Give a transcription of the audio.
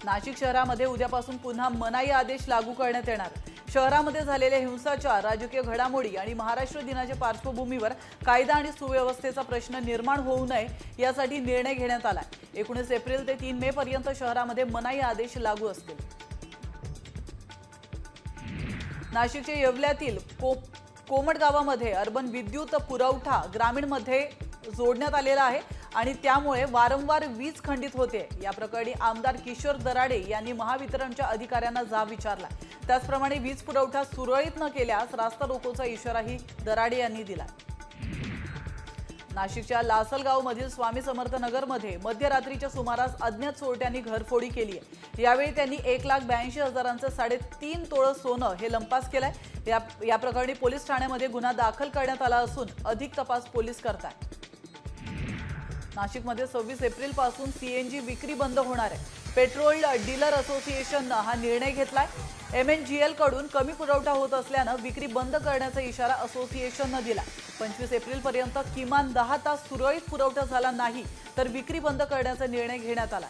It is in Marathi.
नाशिक शहरामध्ये उद्यापासून पुन्हा मनाई आदेश लागू करण्यात येणार। शहरामध्ये झालेले हिंसाचार, राजकीय घडामोडी आणि महाराष्ट्र दिनाच्या पार्श्वभूमीवर कायदा आणि सुव्यवस्थेचा प्रश्न निर्माण होऊ नये यासाठी निर्णय घेण्यात आलाय। 19 एप्रिल ते 3 मे पर्यंत शहरामध्ये मनाई आदेश लागू असतील। नाशिकच्या येवल्यातील कोमट गावामध्ये अर्बन विद्युत पुरवठा ग्रामीणमध्ये जोडण्यात आलेला आहे आणि त्यामुळे वारंवार वीज खंडित होते। या प्रकरणी आमदार किशोर दराडे यांनी महावितरणच्या अधिकाऱ्यांना जाब विचारला। त्याचप्रमाणे वीज पुरवठा सुरळीत न केल्यास रास्ता रोकोचा इशाराही दराडे यांनी दिला। नाशिकच्या लासलगावमधील स्वामी समर्थ नगरमध्ये मध्यरात्रीच्या सुमारास अज्ञात चोरट्यांनी घरफोडी केली आहे। यावेळी त्यांनी 1,82,000चं 3.5 तोळ सोनं हे लंपास केलंय। या प्रकरणी पोलीस ठाण्यामध्ये गुन्हा दाखल करण्यात आला असून अधिक तपास पोलीस करतात। नाशिकमध्ये 26 एप्रिल पासून सीएनजी विक्री बंद होणार आहे। पेट्रोल डीलर असोसिएशनने हा निर्णय घेतलाय। MNGL कडून कमी पुरवठा होत असल्याने विक्री बंद करण्याचा इशारा असोसिएशनने दिला। 25 एप्रिल पर्यंत किमान 10 तास सुरळीत पुरवठा झाला नाही तर विक्री बंद करण्याचा निर्णय घेण्यात आला।